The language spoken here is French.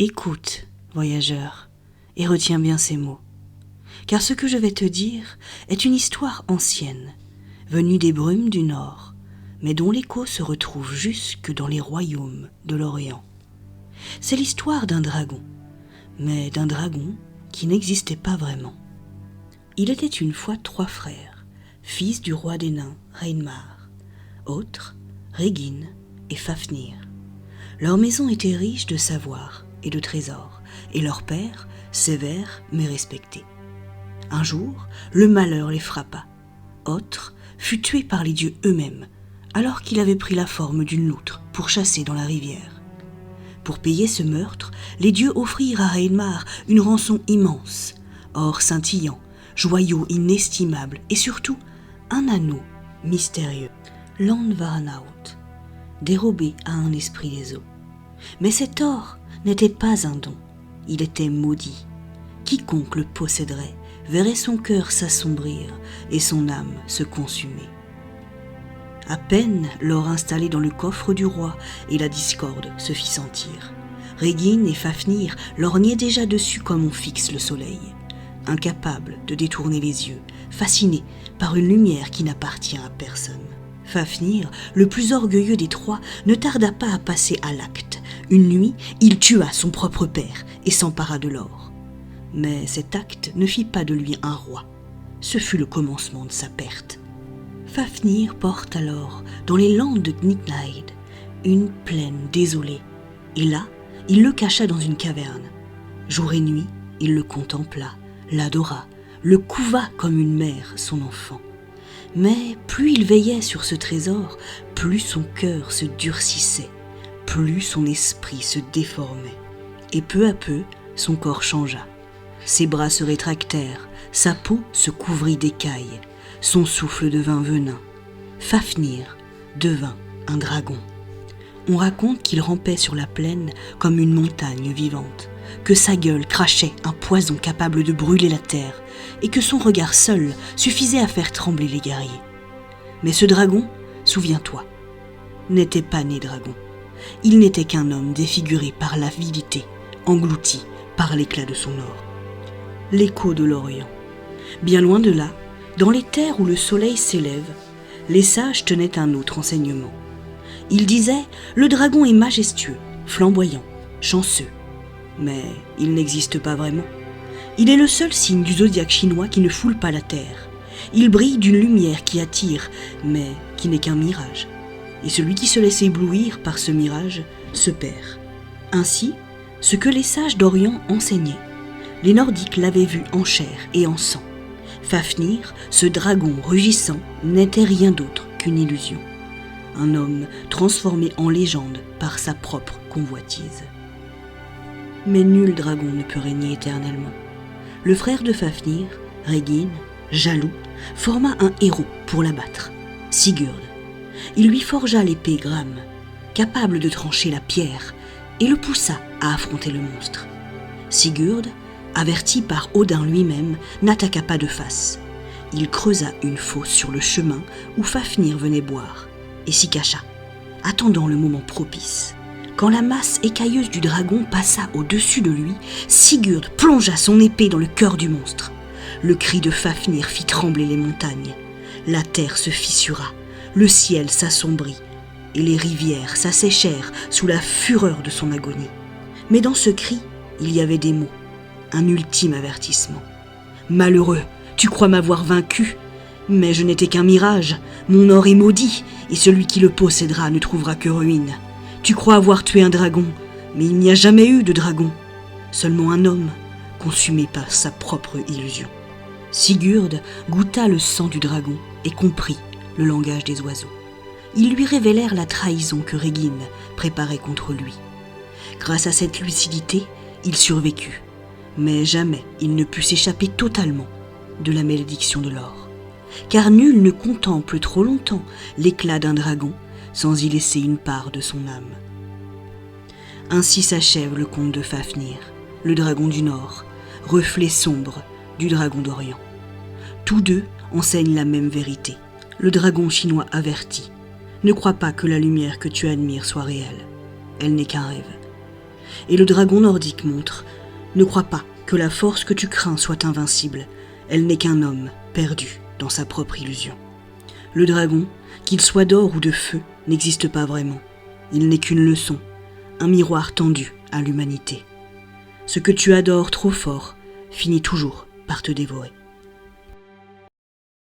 Écoute, voyageur, et retiens bien ces mots, car ce que je vais te dire est une histoire ancienne, venue des brumes du Nord, mais dont l'écho se retrouve jusque dans les royaumes de l'Orient. C'est l'histoire d'un dragon, mais d'un dragon qui n'existait pas vraiment. Il était une fois 3 frères, fils du roi des nains, Reinmar, autres, Reginn et Fafnir. Leur maison était riche de savoir et de trésors, et leur père, sévère mais respecté. Un jour, le malheur les frappa. Autre fut tué par les dieux eux-mêmes, alors qu'il avait pris la forme d'une loutre pour chasser dans la rivière. Pour payer ce meurtre, les dieux offrirent à Reinmar une rançon immense, or scintillant, joyaux inestimables et surtout un anneau mystérieux, Landvarnaut, dérobé à un esprit des eaux. Mais cet or n'était pas un don, il était maudit. Quiconque le posséderait verrait son cœur s'assombrir et son âme se consumer. À peine l'or installé dans le coffre du roi et la discorde se fit sentir. Reginn et Fafnir lorgnaient déjà dessus comme on fixe le soleil, incapables de détourner les yeux, fascinés par une lumière qui n'appartient à personne. Fafnir, le plus orgueilleux des 3, ne tarda pas à passer à l'acte. Une nuit, il tua son propre père et s'empara de l'or. Mais cet acte ne fit pas de lui un roi. Ce fut le commencement de sa perte. Fafnir porte alors, dans les landes de Gnitnaid, une plaine désolée. Et là, il le cacha dans une caverne. Jour et nuit, il le contempla, l'adora, le couva comme une mère son enfant. Mais plus il veillait sur ce trésor, plus son cœur se durcissait, plus son esprit se déformait. Et peu à peu, son corps changea. Ses bras se rétractèrent, sa peau se couvrit d'écailles, son souffle devint venin. Fafnir devint un dragon. On raconte qu'il rampait sur la plaine comme une montagne vivante, que sa gueule crachait un poison capable de brûler la terre, et que son regard seul suffisait à faire trembler les guerriers. Mais ce dragon, souviens-toi, n'était pas né dragon. Il n'était qu'un homme défiguré par l'avidité, englouti par l'éclat de son or. L'écho de l'Orient. Bien loin de là, dans les terres où le soleil s'élève, les sages tenaient un autre enseignement. Ils disaient « Le dragon est majestueux, flamboyant, chanceux. » Mais il n'existe pas vraiment. Il est le seul signe du zodiaque chinois qui ne foule pas la terre. Il brille d'une lumière qui attire, mais qui n'est qu'un mirage. Et celui qui se laisse éblouir par ce mirage se perd. Ainsi, ce que les sages d'Orient enseignaient, les Nordiques l'avaient vu en chair et en sang. Fafnir, ce dragon rugissant, n'était rien d'autre qu'une illusion. Un homme transformé en légende par sa propre convoitise. Mais nul dragon ne peut régner éternellement. Le frère de Fafnir, Reginn, jaloux, forma un héros pour l'abattre, Sigurd. Il lui forgea l'épée Gram, capable de trancher la pierre, et le poussa à affronter le monstre. Sigurd, averti par Odin lui-même, n'attaqua pas de face. Il creusa une fosse sur le chemin où Fafnir venait boire, et s'y cacha, attendant le moment propice. Quand la masse écailleuse du dragon passa au-dessus de lui, Sigurd plongea son épée dans le cœur du monstre. Le cri de Fafnir fit trembler les montagnes. La terre se fissura, le ciel s'assombrit, et les rivières s'asséchèrent sous la fureur de son agonie. Mais dans ce cri, il y avait des mots, un ultime avertissement. « Malheureux, tu crois m'avoir vaincu, mais je n'étais qu'un mirage, mon or est maudit, et celui qui le possédera ne trouvera que ruine. Tu crois avoir tué un dragon, mais il n'y a jamais eu de dragon, seulement un homme, consumé par sa propre illusion. » Sigurd goûta le sang du dragon et comprit le langage des oiseaux. Ils lui révélèrent la trahison que Reginn préparait contre lui. Grâce à cette lucidité, il survécut, mais jamais il ne put s'échapper totalement de la malédiction de l'or. Car nul ne contemple trop longtemps l'éclat d'un dragon sans y laisser une part de son âme. Ainsi s'achève le conte de Fafnir, le dragon du Nord, reflet sombre du dragon d'Orient. Tous deux enseignent la même vérité. Le dragon chinois avertit. Ne crois pas que la lumière que tu admires soit réelle. Elle n'est qu'un rêve. Et le dragon nordique montre: ne crois pas que la force que tu crains soit invincible, elle n'est qu'un homme perdu dans sa propre illusion. Le dragon, qu'il soit d'or ou de feu, n'existe pas vraiment. Il n'est qu'une leçon, un miroir tendu à l'humanité. Ce que tu adores trop fort finit toujours par te dévorer.